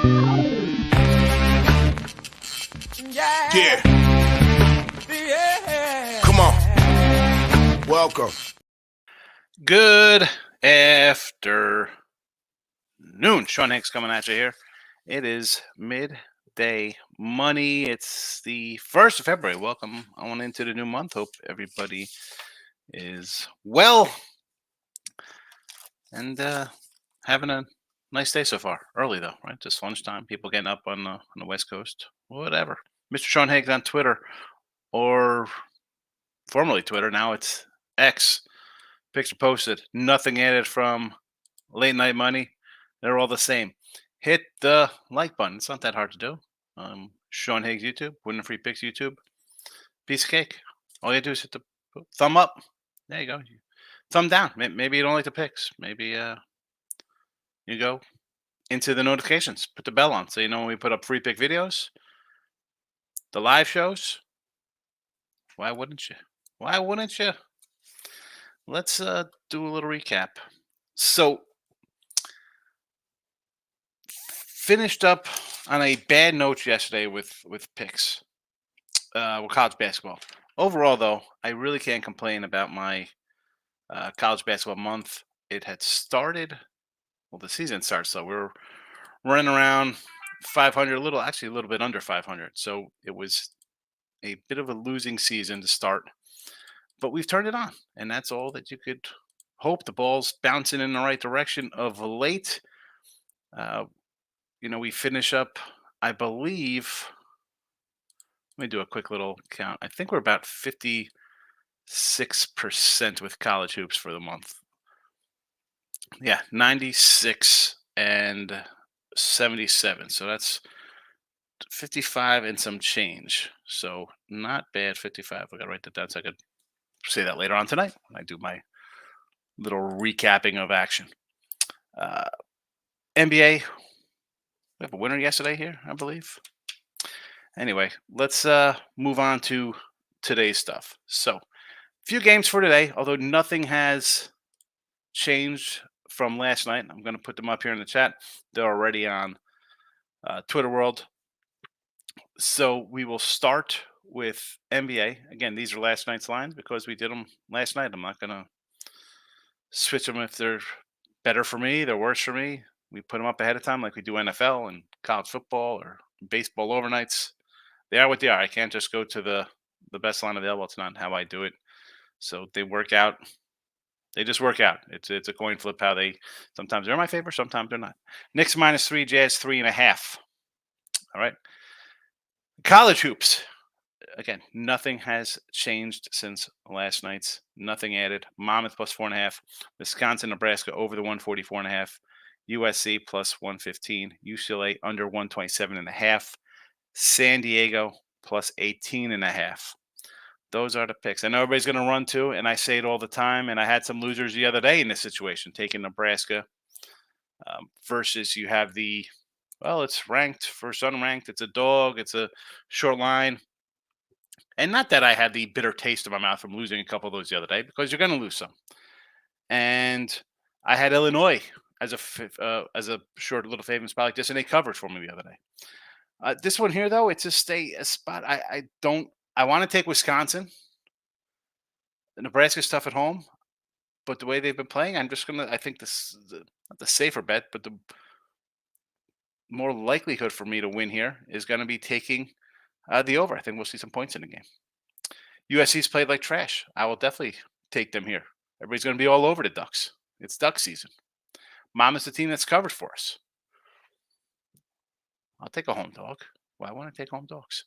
Yeah. Come on. Welcome. Good afternoon. Sean Hicks coming at you here. It is midday money. It's the 1st of February. Welcome on into the new month. Hope everybody is well and having a nice day so far. Early though, right? Just lunchtime. People getting up on the West Coast. Whatever. Mr. Sean Higgs on Twitter, or formerly Twitter. Now it's X. Picture posted. Nothing added from Late Night Money. They're all the same. Hit the like button. It's not that hard to do. Sean Higgs YouTube, Winning Free Picks YouTube. Piece of cake. All you do is hit the thumb up. There you go. Thumb down. Maybe you don't like the picks. Maybe you go into the notifications. Put the bell on so you know when we put up free pick videos. The live shows. Why wouldn't you? Why wouldn't you? Let's do a little recap. So, finished up on a bad note yesterday with picks, with college basketball. Overall, though, I really can't complain about my college basketball month. It had started. Well, the season starts, so we're running around 500, a little bit under 500. So it was a bit of a losing season to start, but we've turned it on, and that's all that you could hope. The ball's bouncing in the right direction of late. We finish up, I believe. Let me do a quick little count. I think we're about 56% with college hoops for the month. Yeah, 96 and 77. So that's 55 and some change. So not bad, 55. I got to write that down so I could say that later on tonight when I do my little recapping of action. NBA, we have a winner yesterday here, I believe. Anyway, let's move on to today's stuff. So, few games for today, although nothing has changed from last night. I'm going to put them up here in the chat. They're already on Twitter World. So we will start with NBA. Again, these are last night's lines because we did them last night. I'm not going to switch them if they're better for me, they're worse for me. We put them up ahead of time like we do NFL and college football or baseball overnights. They are what they are. I can't just go to the best line available. It's not how I do it. So they work out. They just work out. It's a coin flip how they sometimes they're in my favor, sometimes they're not. Knicks -3, Jazz 3.5. All right. College hoops. Again, nothing has changed since last night's. Nothing added. Monmouth +4.5. Wisconsin, Nebraska over the 144.5. USC +115. UCLA under 127.5. San Diego +18.5. Those are the picks. I know everybody's going to run to, and I say it all the time. And I had some losers the other day in this situation, taking Nebraska versus you have it's ranked versus unranked. It's a dog. It's a short line. And not that I had the bitter taste in my mouth from losing a couple of those the other day, because you're going to lose some. And I had Illinois as a short little favorite spot like this, and they covered for me the other day. This one here, though, it's a spot I want to take Wisconsin. Nebraska's tough at home, but the way they've been playing, I think this is not the safer bet, but the more likelihood for me to win here is going to be taking the over. I think we'll see some points in the game. USC's played like trash. I will definitely take them here. Everybody's going to be all over the Ducks. It's Duck season. Monmouth's the team that's covered for us. I'll take a home dog. Why wouldn't I take home dogs?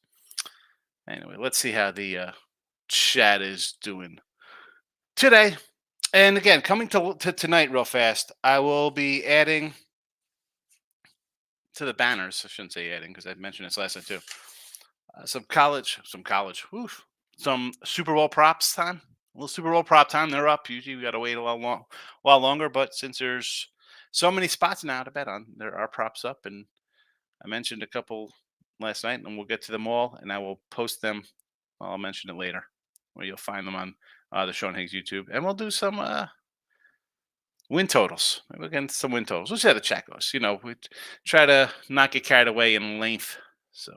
Anyway, let's see how the chat is doing today. And again, coming to tonight real fast, I will be adding to the banners. I shouldn't say adding because I mentioned this last night too. Some Super Bowl props time. A little Super Bowl prop time. They're up. Usually we got to wait a while longer, but since there's so many spots now to bet on, there are props up. And I mentioned a couple last night, and we'll get to them all, and I will post them. I'll mention it later, where you'll find them on the Sean Higgs YouTube. And we'll do some Win totals. Maybe we'll get into some win totals. We'll see how the chat goes. We try to not get carried away in length. So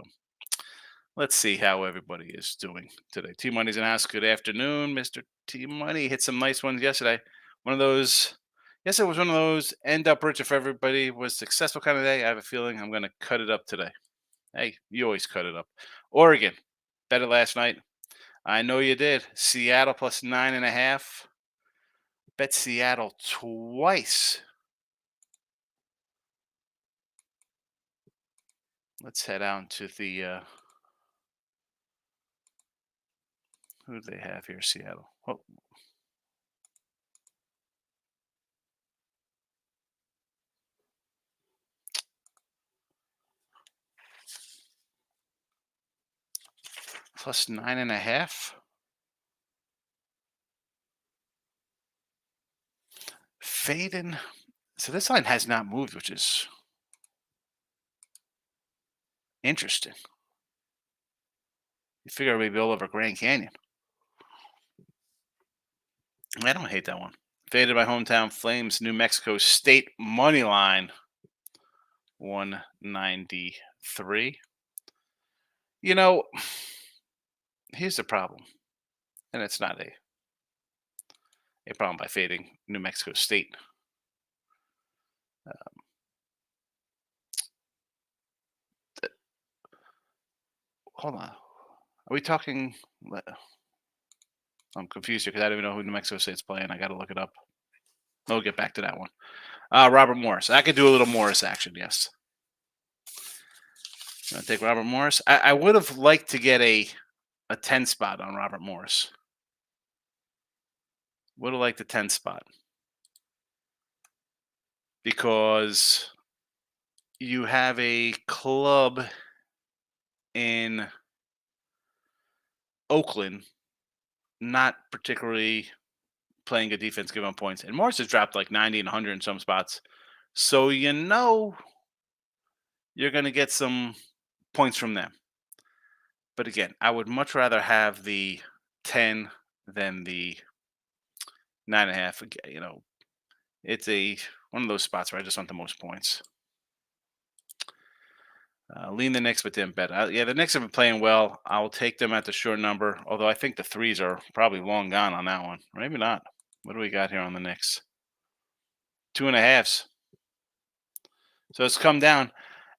let's see how everybody is doing today. T Money's in the house. Good afternoon, Mr. T Money. Hit some nice ones yesterday. One of those. Yes, it was one of those end up rich if everybody was successful kind of day. I have a feeling I'm going to cut it up today. Hey, you always cut it up. Oregon, better last night. I know you did. Seattle plus 9.5. Bet Seattle twice. Let's head out to the who do they have here? Seattle. Oh, plus 9.5. Faden. So this line has not moved, which is interesting. You figure maybe all over Grand Canyon. I don't hate that one. Faded by hometown Flames, New Mexico State money line 193. You know, here's the problem, and it's not a problem by fading New Mexico State. Hold on. Are we talking? I'm confused here because I don't even know who New Mexico State's playing. I got to look it up. We'll get back to that one. Robert Morris. I could do a little Morris action, yes. I take Robert Morris. I would have liked to get a 10 spot on Robert Morris. Would have liked the 10 spot. Because you have a club in Oakland not particularly playing good defense, giving up points. And Morris has dropped like 90 and 100 in some spots. So you're going to get some points from them. But again, I would much rather have the 10 than the 9.5. It's one of those spots where I just want the most points. Lean the Knicks, but didn't bet. The Knicks have been playing well. I'll take them at the short number, although I think the threes are probably long gone on that one. Maybe not. What do we got here on the Knicks? 2.5s. So it's come down.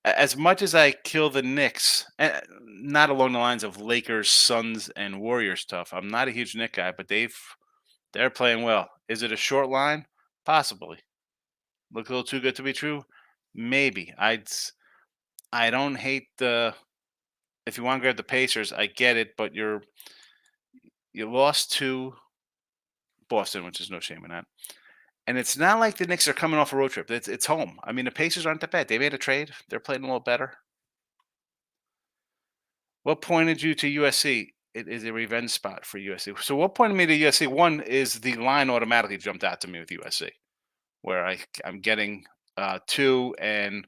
As much as I kill the Knicks, not along the lines of Lakers, Suns, and Warriors stuff. I'm not a huge Knick guy, but they're playing well. Is it a short line? Possibly. Look a little too good to be true? Maybe. I don't hate the. If you want to grab the Pacers, I get it, but you lost to Boston, which is no shame in that. And it's not like the Knicks are coming off a road trip. It's home. I mean, the Pacers aren't that bad. They made a trade. They're playing a little better. What pointed you to USC? It is a revenge spot for USC. So what pointed me to USC? One is the line automatically jumped out to me with USC, where I'm getting 2, and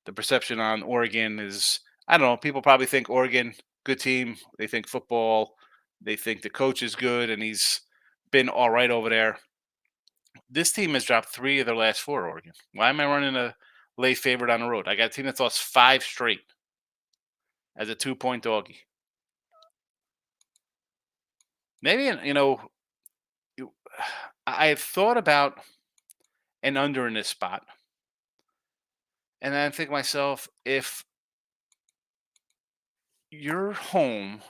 the perception on Oregon is, I don't know. People probably think Oregon, good team. They think football. They think the coach is good, and he's been all right over there. This team has dropped 3 of their last 4, Oregon. Why am I running a late favorite on the road? I got a team that's lost 5 straight as a 2-point doggy. Maybe, I have thought about an under in this spot. And then I think to myself, if you're home,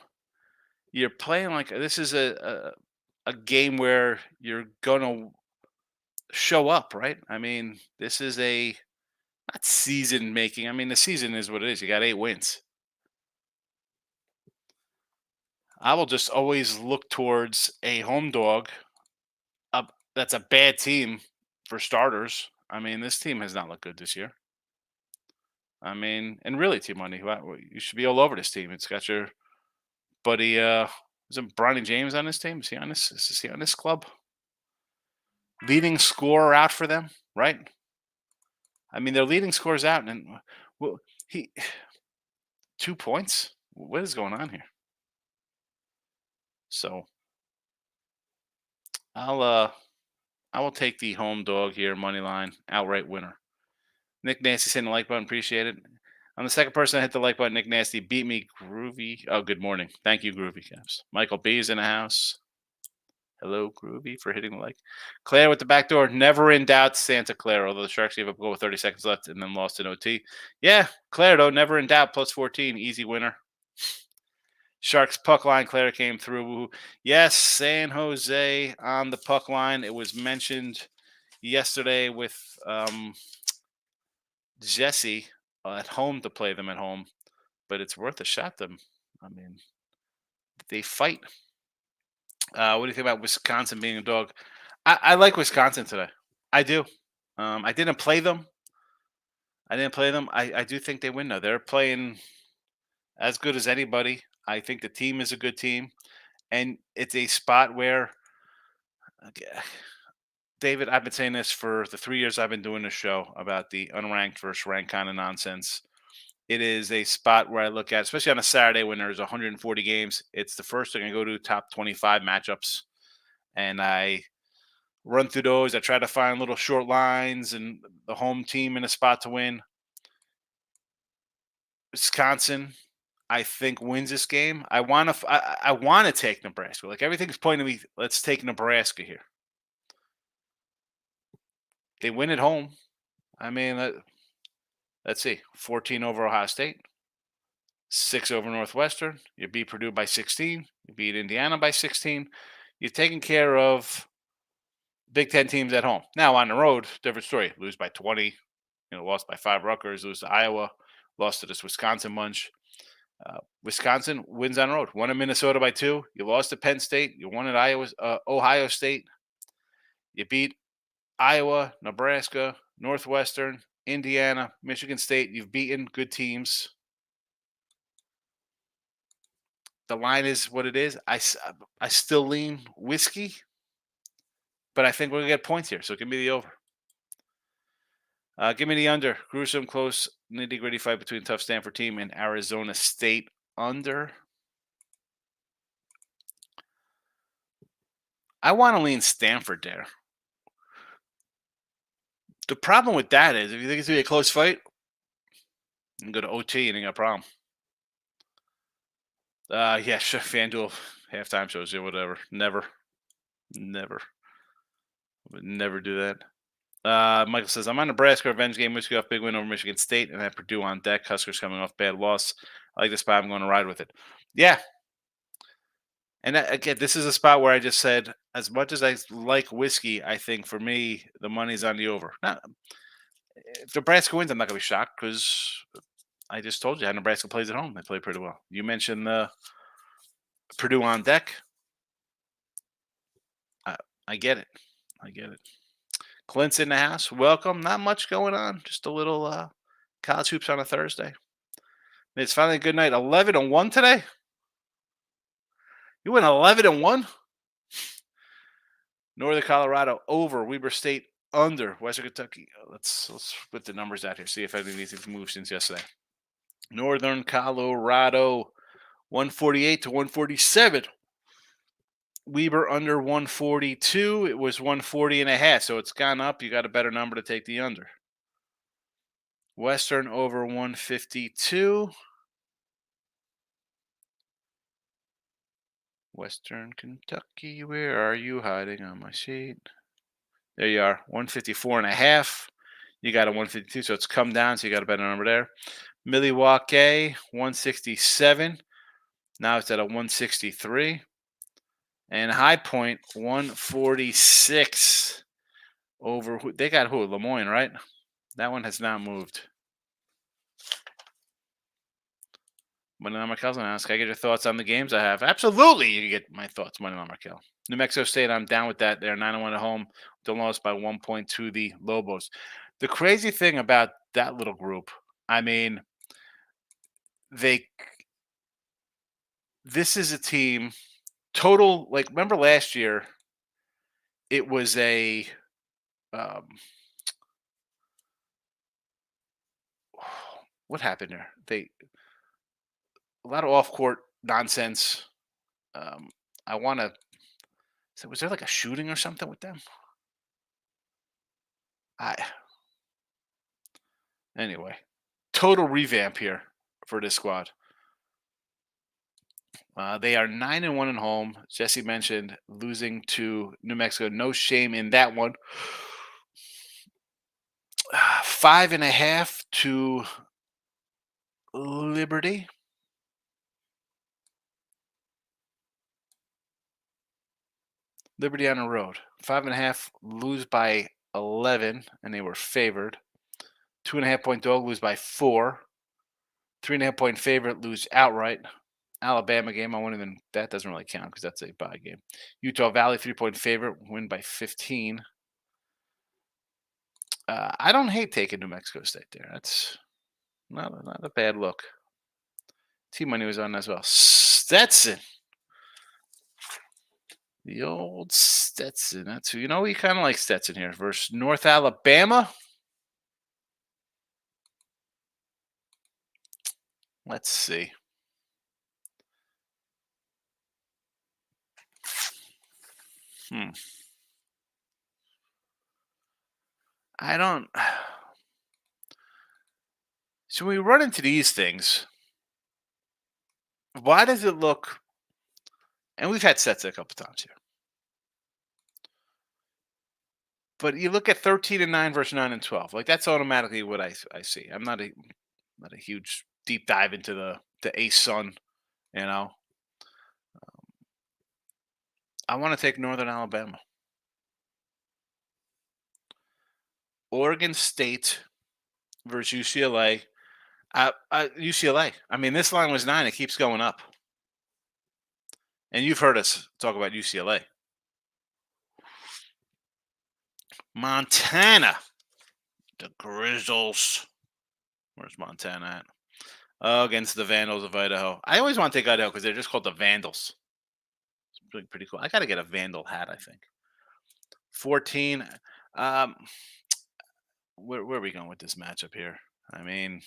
you're playing like this is a game where you're going to show up, right? I mean, this is not season making. I mean, the season is what it is. You got 8 wins. I will just always look towards a home dog. That's a bad team for starters. I mean, this team has not looked good this year. I mean, and really, Team Money, you should be all over this team. It's got your buddy, isn't Bronny James on this team? Is he on this? Is he on this club? Leading scorer out for them, right? I mean, their leading scores out, and well, he 2 points. What is going on here? So I'll I will take the home dog here, money line, outright winner. Nick Nasty hitting the like button. Appreciate it. I'm the second person to hit the like button. Nick Nasty beat me. Groovy. Oh, good morning. Thank you, Groovy Caps. Michael B is in the house. Hello, Groovy, for hitting the like. Claire with the back door. Never in doubt, Santa Clara. Although the Sharks gave up a goal with 30 seconds left and then lost in OT. Yeah, Claire, though, never in doubt. Plus 14. Easy winner. Sharks puck line. Claire came through. Yes, San Jose on the puck line. It was mentioned yesterday with Jesse at home to play them at home, but it's worth a shot. Them, I mean, they fight. What do you think about Wisconsin being a dog? I like Wisconsin today. I do. I didn't play them. I do think they win though. They're playing as good as anybody. I think the team is a good team, and it's a spot where, okay, David, I've been saying this for the 3 years I've been doing this show about the unranked versus ranked kind of nonsense. It is a spot where I look at, especially on a Saturday when there's 140 games. It's the first thing I go to, top 25 matchups, and I run through those. I try to find little short lines and the home team in a spot to win. Wisconsin, I think, wins this game. I want to. I want to take Nebraska. Like everything's pointing to me. Let's take Nebraska here. They win at home. I mean, let's see, 14 over Ohio State, 6 over Northwestern. You beat Purdue by 16. You beat Indiana by 16. You're taking care of Big Ten teams at home. Now on the road, different story. Lose by 20. Lost by 5 Rutgers. Lose to Iowa. Lost to this Wisconsin bunch. Wisconsin wins on the road. Won in Minnesota by 2. You lost to Penn State. You won at Ohio State. You beat Iowa, Nebraska, Northwestern, Indiana, Michigan State. You've beaten good teams. The line is what it is. I still lean whiskey, but I think we're going to get points here. So give me the over. Give me the under. Gruesome, close, nitty-gritty fight between tough Stanford team and Arizona State under. I want to lean Stanford there. The problem with that is if you think it's going to be a close fight, you can go to OT and you got a problem. Yeah, sure. FanDuel halftime shows you, whatever. Never. Would never do that. Michael says, I'm on Nebraska revenge game. Whiskey off big win over Michigan State, and I have Purdue on deck. Huskers coming off bad loss. I like this spot. I'm going to ride with it. Yeah. And again, this is a spot where I just said, as much as I like whiskey, I think for me, the money's on the over. Now, if Nebraska wins, I'm not going to be shocked because I just told you how Nebraska plays at home. They play pretty well. You mentioned Purdue on deck. I get it. Clint's in the house. Welcome. Not much going on. Just a little college hoops on a Thursday. It's finally a good night. 11-1 today. You went 11-1. Northern Colorado over. Weber State under. Western Kentucky. Let's put the numbers out here. See if anything's moved since yesterday. Northern Colorado 148 to 147. Weber under 142. It was 140 and a half, so it's gone up. You got a better number to take the under. Western over 152. Western Kentucky, where are you hiding on my sheet? There you are, 154 and a half. You got a 152, so it's come down, so you got a better number there. Milwaukee, 167. Now it's at a 163. And High Point, 146 over. They got who? Lemoyne, right? That one has not moved. Money on Markel's going to ask, can I get your thoughts on the games I have? Absolutely, you can get my thoughts, Money on Markel. New Mexico State, I'm down with that. They're 9-1 at home. They lost by 1 point to the Lobos. The crazy thing about that little group, I mean, this is a team total, like, remember last year, it was a what happened there? A lot of off-court nonsense. I want to. So was there like a shooting or something with them? I Anyway, total revamp here for this squad. They are 9-1 at home. Jesse mentioned losing to New Mexico. No shame in that one. 5.5 to Liberty. Liberty on the road. 5.5 lose by 11, and they were favored. 2.5 point dog lose by 4. 3.5 point favorite lose outright. Alabama game, I won't even. That doesn't really count because that's a bye game. Utah Valley 3 point favorite, win by 15. I don't hate taking New Mexico State there. That's not a bad look. T-Money was on as well. Stetson. The old Stetson. That's who. You kind of like Stetson here versus North Alabama. Let's see. I don't. So when we run into these things, why does it look? And we've had sets a couple times here. But you look at 13-9 versus 9-12. Like that's automatically what I see. I'm not a huge deep dive into the Ace Sun, you know. I want to take Northern Alabama. Oregon State versus UCLA. UCLA. I mean, this line was 9. It keeps going up. And you've heard us talk about UCLA. Montana. The Grizzles. Where's Montana at? Against the Vandals of Idaho. I always want to take Idaho because they're just called the Vandals. It's pretty cool. I got to get a Vandal hat, I think. 14. Where are we going with this matchup here? I mean,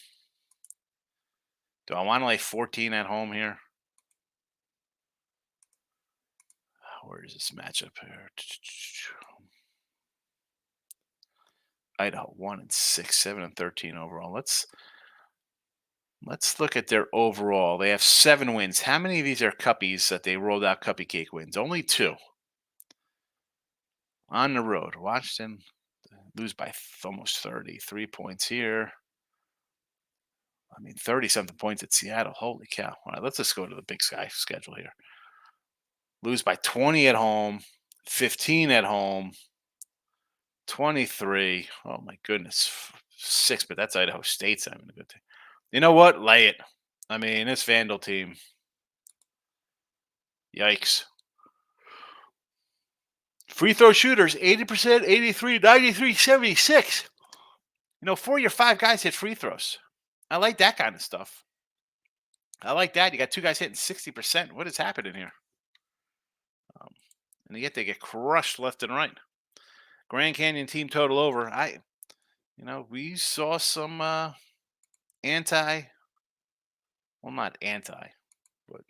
do I want to lay 14 at home here? Where is this matchup here? Idaho 1-6, 7-13 overall. Let's look at their overall. They have 7 wins. How many of these are cuppies that they rolled out cupcake cake wins? Only 2. On the road, Washington lose by almost 30. 3 points here. I mean, 30-something points at Seattle. Holy cow. All right, let's just go to the Big Sky schedule here. Lose by 20 at home, 15 at home, 23. Oh, my goodness. 6, but that's Idaho State's having a good thing. You know what? Lay it. I mean, this Vandal team. Yikes. Free throw shooters, 80%, 83, 93, 76. 4 of your 5 guys hit free throws. I like that kind of stuff. I like that. You got 2 guys hitting 60%. What is happening here? And yet they get crushed left and right. Grand Canyon team total over. We saw some not anti, but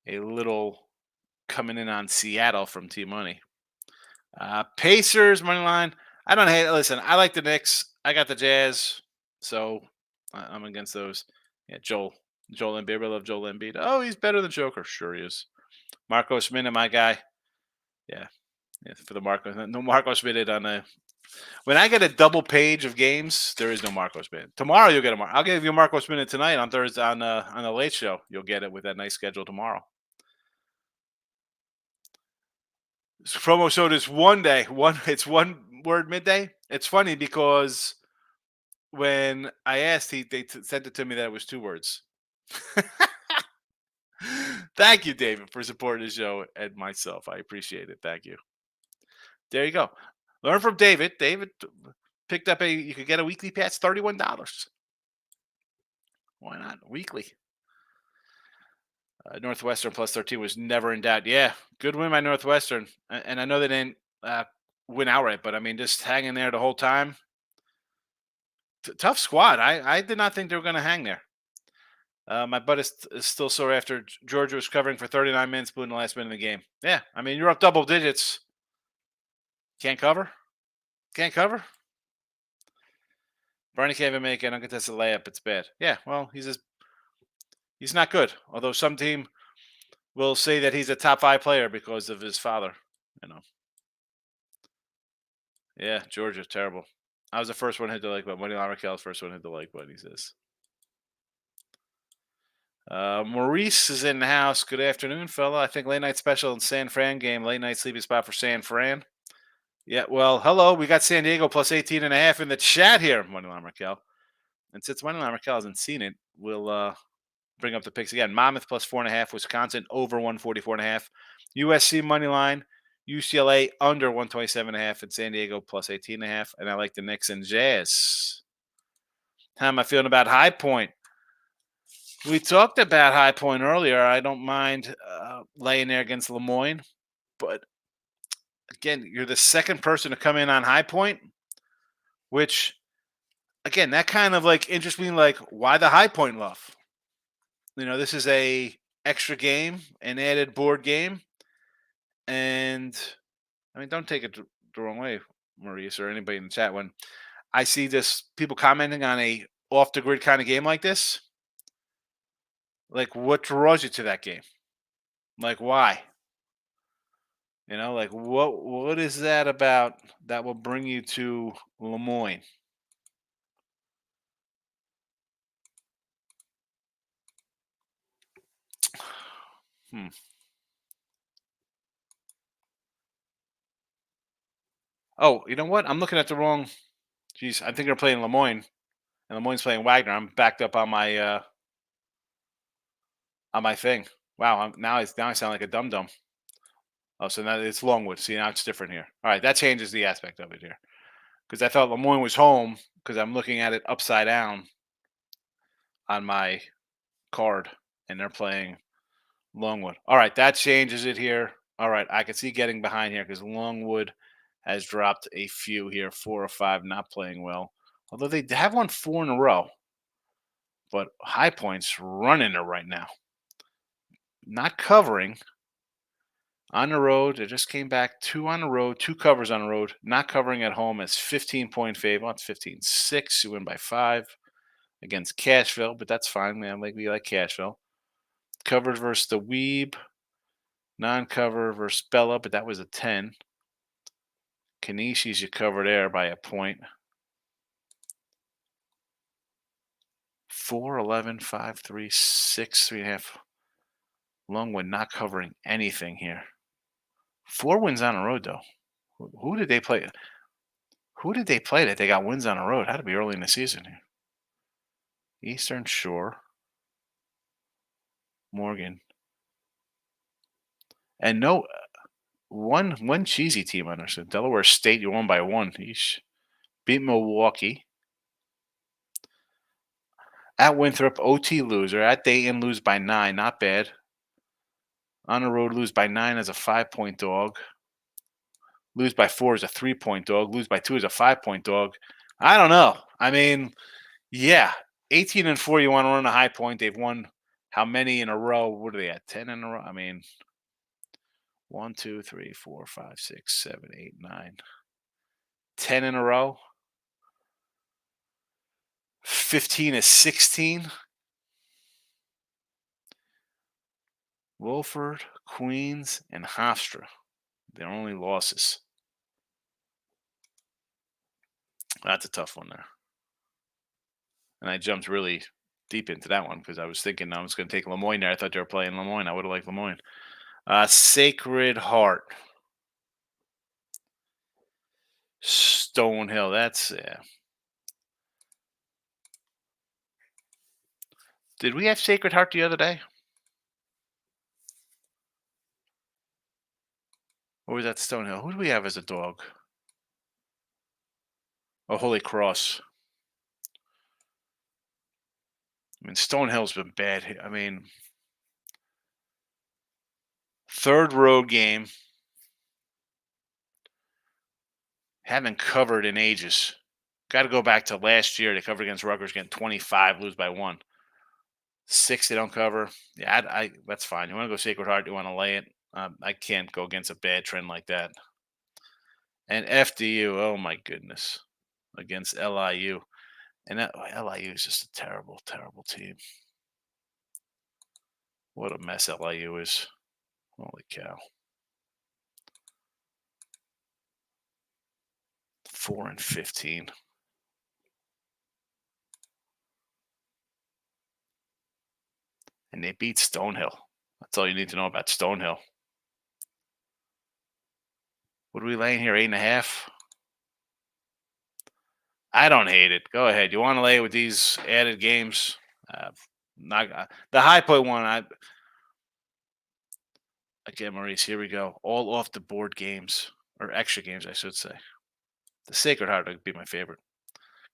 a little coming in on Seattle from T-Money. Pacers money line. I don't hate it. Listen, I like the Knicks. I got the Jazz, so I'm against those. Yeah, Joel Embiid. I love Joel Embiid. Oh, he's better than Joker. Sure he is. Marco Schmidt, my guy. Yeah, for the Marco. No Marco Schmidt on the. When I get a double page of games, there is no Marco Schmidt. Tomorrow you'll get a I'll give you a Marco Schmidt tonight on Thursday on the Late Show. You'll get it with that nice schedule tomorrow. This promo showed is one day. It's one word midday. It's funny because when I asked, they sent it to me that it was 2 words. Thank you, David, for supporting the show and myself. I appreciate it. Thank you. There you go. Learn from David. David picked up you could get a weekly pass, $31. Why not? Weekly. Northwestern plus 13 was never in doubt. Yeah, good win by Northwestern. And I know they didn't win outright, but I mean, just hanging there the whole time. Tough squad. I did not think they were going to hang there. My butt is still sore after Georgia was covering for 39 minutes, blew in the last minute of the game. Yeah, I mean, you're up double digits. Can't cover? Can't cover. Barney can't even make an uncontested layup. It's bad. Yeah, well, he's not good. Although some team will say that he's a top 5 player because of his father. You know. Yeah, Georgia, terrible. I was the first one to hit the like button. Money Line Raquel's first one to hit the like button. He says. Maurice is in the house. Good afternoon, fella. I think late night special in San Fran game. Late night sleeping spot for San Fran. Yeah, well, hello. We got San Diego plus 18.5 in the chat here, Moneyline Raquel. And since Moneyline Raquel hasn't seen it, we'll bring up the picks again. Monmouth plus 4.5, Wisconsin over 144.5, USC Moneyline, UCLA under 127.5, and San Diego plus 18.5. And I like the Knicks and Jazz. How am I feeling about High Point? We talked about High Point earlier. I don't mind laying there against Lemoyne, but again, you're the second person to come in on High Point, which, again, that kind of like interests me. Like, why the High Point love? This is a extra game, an added board game, and I mean, don't take it the wrong way, Maurice, or anybody in the chat. When I see this, people commenting on a off the grid kind of game like this, like, what draws you to that game? Like, why? Like, what is that about that will bring you to Lemoyne? Hmm. Oh, you know what? I'm looking at the wrong. Geez, I think they're playing Lemoyne, and Lemoyne's playing Wagner. I'm backed up on my thing. Wow, now I sound like a dum dum. Oh, so now it's Longwood. See, now it's different here. All right, that changes the aspect of it here because I thought Lemoyne was home because I'm looking at it upside down on my card, and they're playing Longwood. All right, that changes it here. All right, I can see getting behind here because Longwood has dropped a few here, 4 or 5, not playing well. Although they have won 4 in a row, but High Point's running it right now. Not covering on the road. They just came back 2 on the road, 2 covers on the road. Not covering at home as 15-point favor. It's 15-6. You win by 5 against Cashville, but that's fine, man. We like Cashville. Covered versus the Weeb. Non-cover versus Bella, but that was a 10. Kanishi's you cover there by a point. 4, 11, 5, 3, 6, 3.5. Longwood not covering anything here. 4 wins on the road, though. Who did they play? Who did they play that they got wins on the road? Had to be early in the season here. Eastern Shore. Morgan. And no, one cheesy team on there. So Delaware State, you won by 1. Eesh. Beat Milwaukee. At Winthrop, OT loser. At Dayton, lose by 9. Not bad. On the road, lose by 9 as a 5-point dog. Lose by 4 as a 3-point dog. Lose by 2 as a 5-point dog. I don't know. I mean, yeah, 18-4. You want to run a High Point. They've won how many in a row? What are they at? 10 in a row. I mean, 1, 2, 3, 4, 5, 6, 7, 8, 9, 10 in a row. 15 is 16. Wilford, Queens, and Hofstra. Their only losses. That's a tough one there. And I jumped really deep into that one because I was thinking I was going to take Lemoyne there. I thought they were playing Lemoyne. I would have liked Lemoyne. Sacred Heart. Stonehill. That's, yeah. Did we have Sacred Heart the other day? Or was that Stonehill? Who do we have as a dog? Oh, Holy Cross. I mean, Stonehill's been bad. I mean, 3rd road game. Haven't covered in ages. Got to go back to last year. They covered against Rutgers, getting 25, lose by 1. 6 they don't cover. Yeah, I that's fine. You want to go Sacred Heart? You want to lay it? I can't go against a bad trend like that. And FDU, oh my goodness, against LIU. And LIU is just a terrible, terrible team. What a mess LIU is. Holy cow. 4-15. And they beat Stonehill. That's all you need to know about Stonehill. What are we laying here? 8.5? I don't hate it. Go ahead. You want to lay it with these added games? Not the high point one. Again, Maurice. Here we go. All off the board games or extra games, I should say. The Sacred Heart would be my favorite.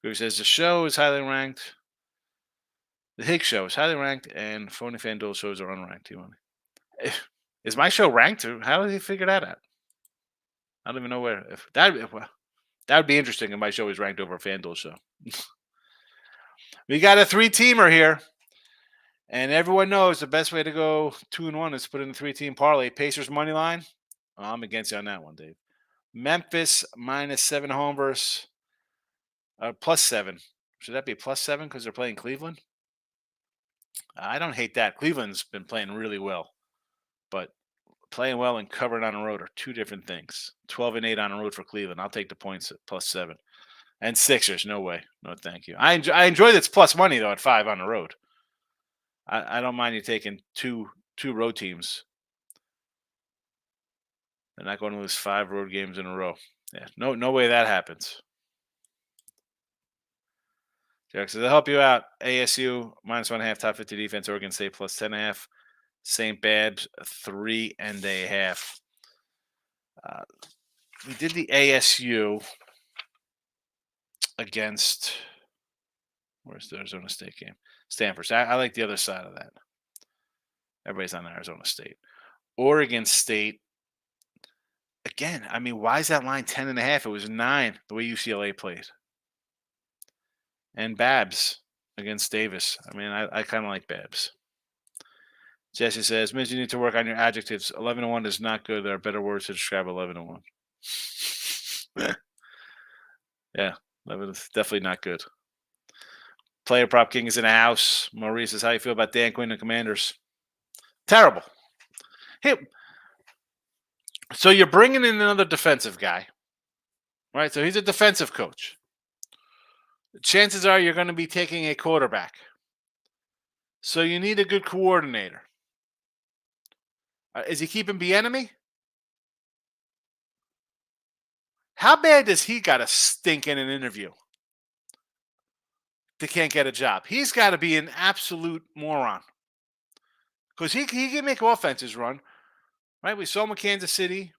Who says the show is highly ranked. The Higgs show is highly ranked, and Phony FanDuel shows are unranked. Is my show ranked? How did he figure that out? I don't even know where. If that would be interesting if my show is ranked over a FanDuel show. We got a 3-teamer here, and everyone knows the best way to go 2-1 is put in a 3-team parlay. Pacers money line. Well, I'm against you on that one, Dave. Memphis -7 home versus +7. Should that be +7 because they're playing Cleveland? I don't hate that. Cleveland's been playing really well, but playing well and covering on the road are two different things. 12-8 on the road for Cleveland. I'll take the points at +7. And Sixers, no way. No, thank you. I enjoy that's plus money, though, at 5 on the road. I don't mind you taking two road teams. They're not going to lose 5 road games in a row. Yeah, no way that happens. Derek says, I'll help you out. ASU -1.5 top 50 defense. Oregon State +10.5. St. Babs 3.5. We did the ASU against, where's the Arizona State game? Stanford. So I like the other side of that. Everybody's on Arizona State. Oregon State. Again, I mean, why is that line 10.5? It was 9 the way UCLA played. And Babs against Davis. I mean, I kind of like Babs. Jesse says, Miz, you need to work on your adjectives. 11-1 is not good. There are better words to describe 11-1. Yeah, 11 is definitely not good. Player Prop King is in the house. Maurice says, how you feel about Dan Quinn and Commanders? Terrible. Hey, so you're bringing in another defensive guy, right? So he's a defensive coach. Chances are you're going to be taking a quarterback. So you need a good coordinator. Is he keeping Bieniemy? How bad does he got to stink in an interview? They can't get a job. He's got to be an absolute moron. Because he can make offenses run. Right? We saw him in Kansas City.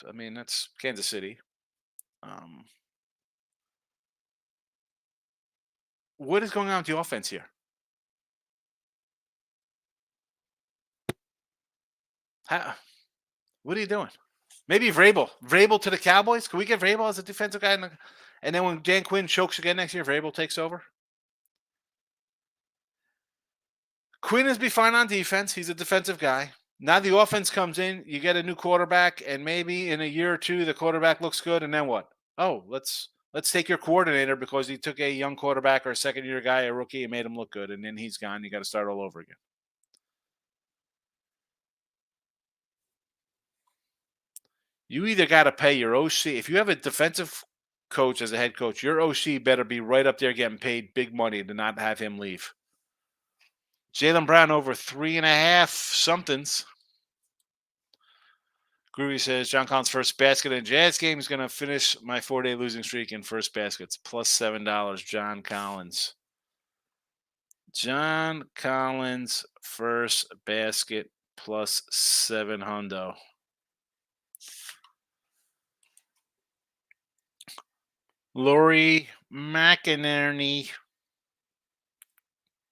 I mean, that's Kansas City. What is going on with the offense here? What are you doing? Maybe Vrabel. Vrabel to the Cowboys? Can we get Vrabel as a defensive guy? And then when Dan Quinn chokes again next year, Vrabel takes over? Quinn is be fine on defense. He's a defensive guy. Now the offense comes in. You get a new quarterback, and maybe in a year or two, the quarterback looks good. And then what? Oh, let's take your coordinator because he took a young quarterback or a second-year guy, a rookie, and made him look good. And then he's gone. You got to start all over again. You either got to pay your OC. If you have a defensive coach as a head coach, your OC better be right up there getting paid big money to not have him leave. Jaylen Brown over 3.5 somethings. Groovy says John Collins' first basket in Jazz game is going to finish my 4-day losing streak in first baskets. Plus $7, John Collins. John Collins' first basket plus $700. Laurie McInerney.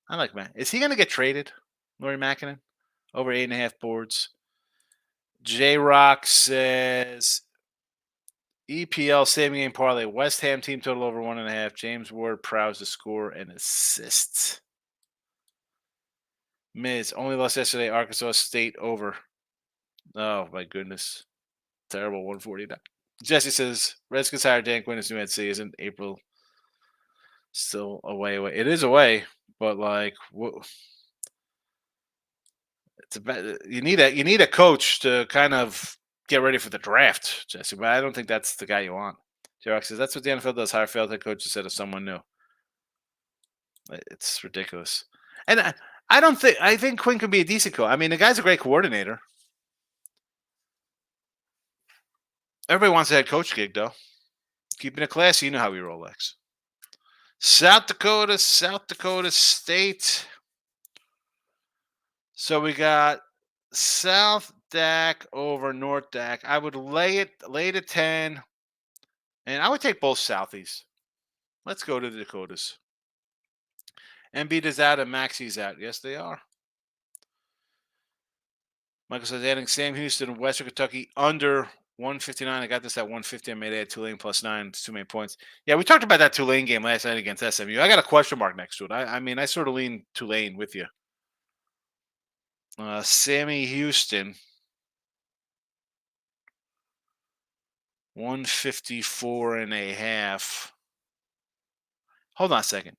I like Matt. Is he going to get traded? Laurie McInerney? Over 8.5 boards. J-Rock says EPL same game parlay. West Ham team total over 1.5. James Ward prowls to score and assists. Miz only lost yesterday. Arkansas State over. Oh my goodness. terrible. 149. Jesse says Redskins hired Dan Quinn as new head coach. Isn't April still away? It is away, but like, you need a coach to kind of get ready for the draft, Jesse. But I don't think that's the guy you want. J-Rock says that's what the NFL does: hire failed head coaches instead of someone new. It's ridiculous, and I think Quinn could be a decent coach. I mean, the guy's a great coordinator. Everybody wants a head coach gig, though. Keeping it classy, you know how we roll, Lex. South Dakota State. So we got South Dak over North Dak. I would lay to 10, and I would take both Southies. Let's go to the Dakotas. Embiid is out and Maxi's out. Yes, they are. Michael says adding Sam Houston, Western Kentucky under 159. I got this at 150. I made it at Tulane +9. It's too many points. Yeah, we talked about that Tulane game last night against SMU. I got a question mark next to it. I mean, I sort of lean Tulane with you. Sammy Houston, 154.5. Hold on a second.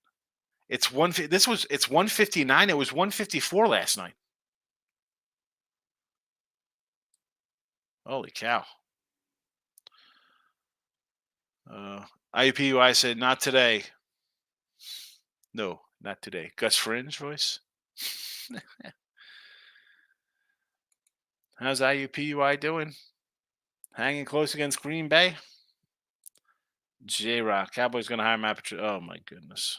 It's 159. It was 154 last night. Holy cow. IUPUI said, not today. No, not today. Gus Fringe voice. How's IUPUI doing? Hanging close against Green Bay? J-Rock. Cowboys going to hire Matt Patricia. Oh, my goodness.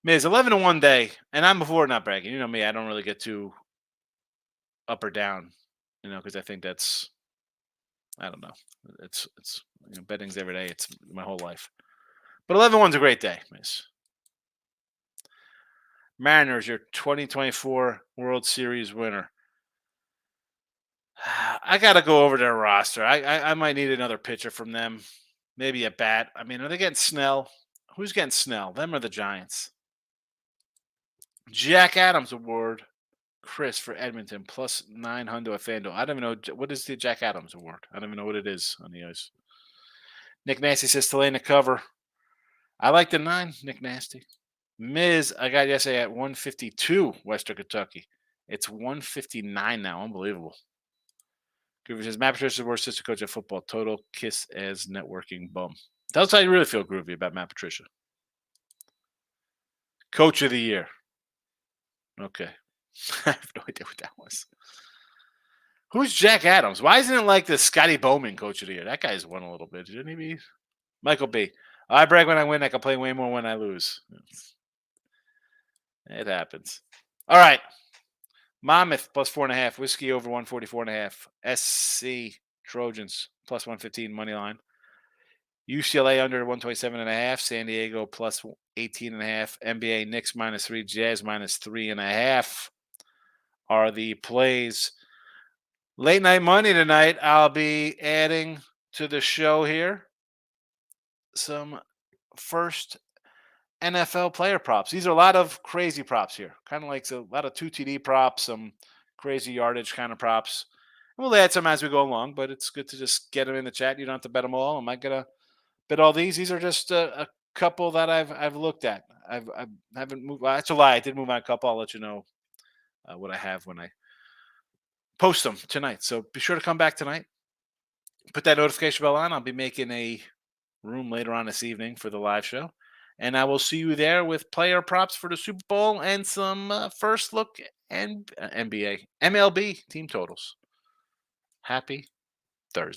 Miz, 11-1 day. And I'm before not bragging. You know me. I don't really get too up or down, because I think that's, I don't know. It's betting's every day. It's my whole life. But 11-1's a great day, Miz. Mariners, your 2024 World Series winner. I got to go over their roster. I might need another pitcher from them. Maybe a bat. I mean, are they getting Snell? Who's getting Snell? Them or the Giants? Jack Adams Award. Chris for Edmonton +900 at FanDuel. I don't even know. What is the Jack Adams Award? I don't even know what it is on the ice. Nick Nasty says Tulane to cover. I like the 9, Nick Nasty. Miz, I got yesterday at 152 Western Kentucky. It's 159 now. Unbelievable. Groovy says Matt Patricia is the worst assistant coach of football. Total kiss as networking bum. Tell us how you really feel, Groovy, about Matt Patricia. Coach of the year. Okay. I have no idea what that was. Who's Jack Adams? Why isn't it like the Scotty Bowman coach of the year? That guy's won a little bit. Didn't he be? Michael B. I brag when I win. I complain way more when I lose. It happens. All right. Monmouth +4.5. Whiskey over 144.5. SC Trojans +115 money line. UCLA under 127.5. San Diego +18.5. NBA Knicks -3. Jazz -3.5 are the plays. Late night money tonight. I'll be adding to the show here some first NFL player props. These are a lot of crazy props here. Kind of like a lot of 2 TD props, some crazy yardage kind of props. And we'll add some as we go along, but it's good to just get them in the chat. You don't have to bet them all. Am I going to bet all these? These are just a couple that I've looked at. I haven't moved. Well, that's a lie. I did move on a couple. I'll let you know what I have when I post them tonight. So be sure to come back tonight. Put that notification bell on. I'll be making a room later on this evening for the live show. And I will see you there with player props for the Super Bowl and some first look and NBA, MLB team totals. Happy